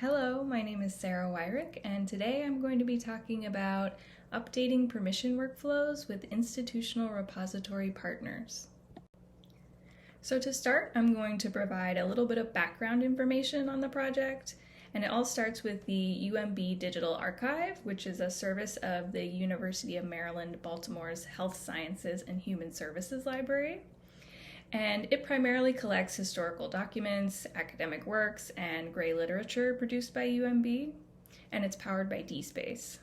Hello, my name is Sarah Weirich, and today I'm going to be talking about updating permission workflows with institutional repository partners. So to start, I'm going to provide a little bit of background information on the project, and it all starts with the UMB Digital Archive, which is a service of the University of Maryland, Baltimore's Health Sciences and Human Services Library. And it primarily collects historical documents, academic works, and gray literature produced by UMB, and it's powered by DSpace.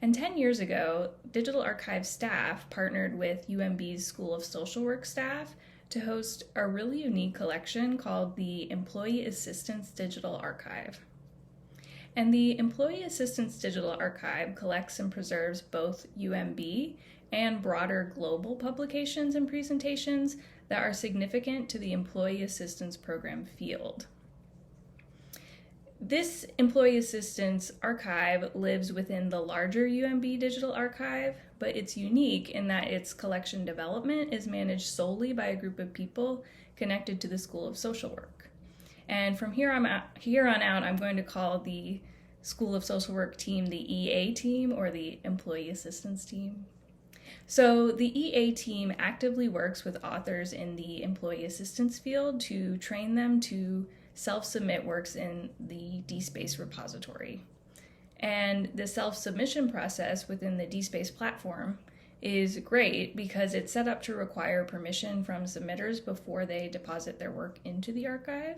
And 10 years ago, Digital Archive staff partnered with UMB's School of Social Work staff to host a really unique collection called the Employee Assistance Digital Archive. And the Employee Assistance Digital Archive collects and preserves both UMB and broader global publications and presentations that are significant to the Employee Assistance Program field. This Employee Assistance Archive lives within the larger UMB Digital Archive, but it's unique in that its collection development is managed solely by a group of people connected to the School of Social Work. And from here on out, I'm going to call the School of Social Work team the EA team, or the Employee Assistance team. So the EA team actively works with authors in the employee assistance field to train them to self-submit works in the DSpace repository. And the self-submission process within the DSpace platform is great because it's set up to require permission from submitters before they deposit their work into the archive.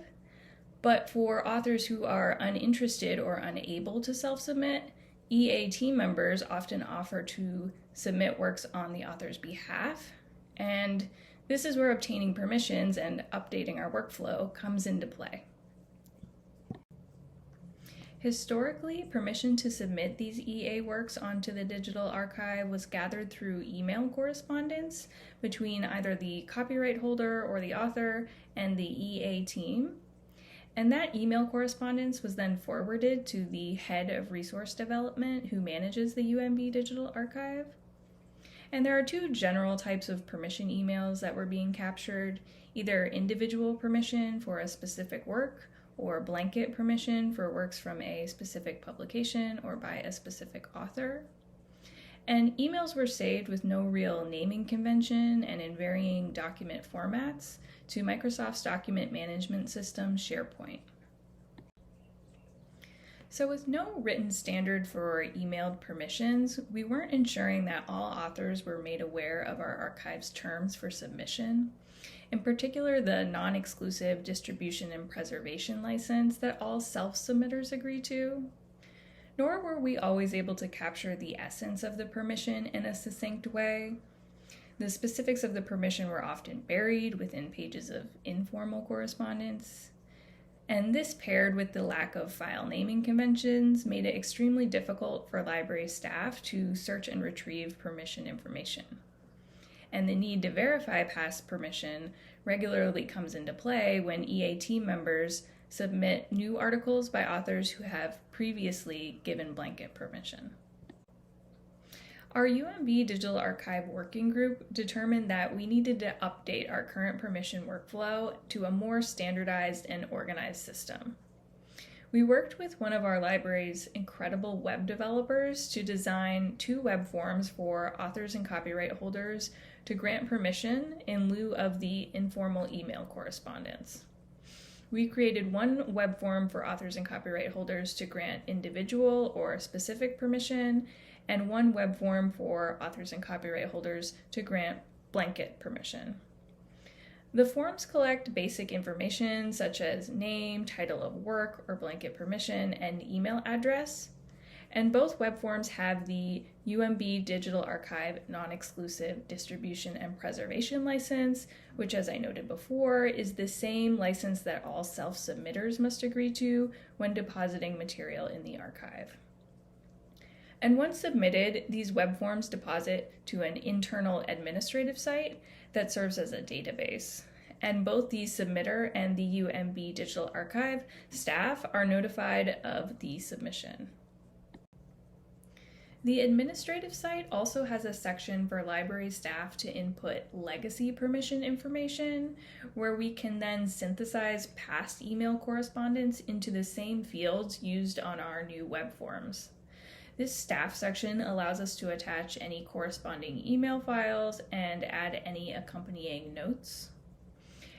But for authors who are uninterested or unable to self-submit, EA team members often offer to submit works on the author's behalf, and this is where obtaining permissions and updating our workflow comes into play. Historically, permission to submit these EA works onto the digital archive was gathered through email correspondence between either the copyright holder or the author and the EA team. And that email correspondence was then forwarded to the head of resource development who manages the UMB Digital Archive. And there are two general types of permission emails that were being captured, either individual permission for a specific work or blanket permission for works from a specific publication or by a specific author. And emails were saved with no real naming convention and in varying document formats to Microsoft's document management system, SharePoint. So with no written standard for emailed permissions, we weren't ensuring that all authors were made aware of our archive's terms for submission, in particular the non-exclusive distribution and preservation license that all self-submitters agree to. Nor were we always able to capture the essence of the permission in a succinct way. The specifics of the permission were often buried within pages of informal correspondence, and this paired with the lack of file naming conventions made it extremely difficult for library staff to search and retrieve permission information. And the need to verify past permission regularly comes into play when EA team members submit new articles by authors who have previously given blanket permission. Our UMB Digital Archive Working Group determined that we needed to update our current permission workflow to a more standardized and organized system. We worked with one of our library's incredible web developers to design 2 web forms for authors and copyright holders to grant permission in lieu of the informal email correspondence. We created one web form for authors and copyright holders to grant individual or specific permission, and one web form for authors and copyright holders to grant blanket permission. The forms collect basic information such as name, title of work, or blanket permission, and email address. And both web forms have the UMB Digital Archive non-exclusive distribution and preservation license, which, as I noted before, is the same license that all self-submitters must agree to when depositing material in the archive. And once submitted, these web forms deposit to an internal administrative site that serves as a database. And both the submitter and the UMB Digital Archive staff are notified of the submission. The administrative site also has a section for library staff to input legacy permission information, where we can then synthesize past email correspondence into the same fields used on our new web forms. This staff section allows us to attach any corresponding email files and add any accompanying notes.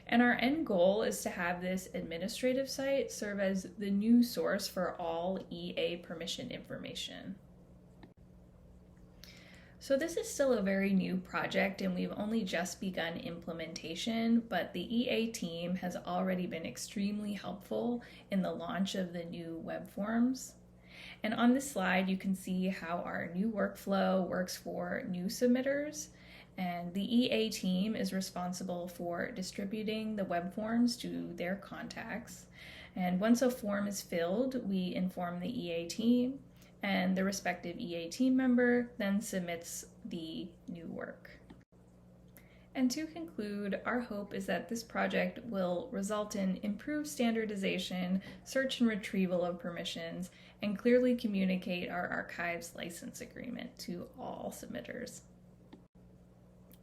And our end goal is to have this administrative site serve as the new source for all EA permission information. So this is still a very new project and we've only just begun implementation, but the EA team has already been extremely helpful in the launch of the new web forms. And on this slide, you can see how our new workflow works for new submitters. And the EA team is responsible for distributing the web forms to their contacts. And once a form is filled, we inform the EA team, and the respective EA team member then submits the new work. And to conclude, our hope is that this project will result in improved standardization, search and retrieval of permissions, and clearly communicate our archives license agreement to all submitters.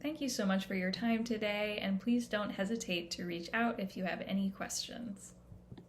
Thank you so much for your time today, and please don't hesitate to reach out if you have any questions.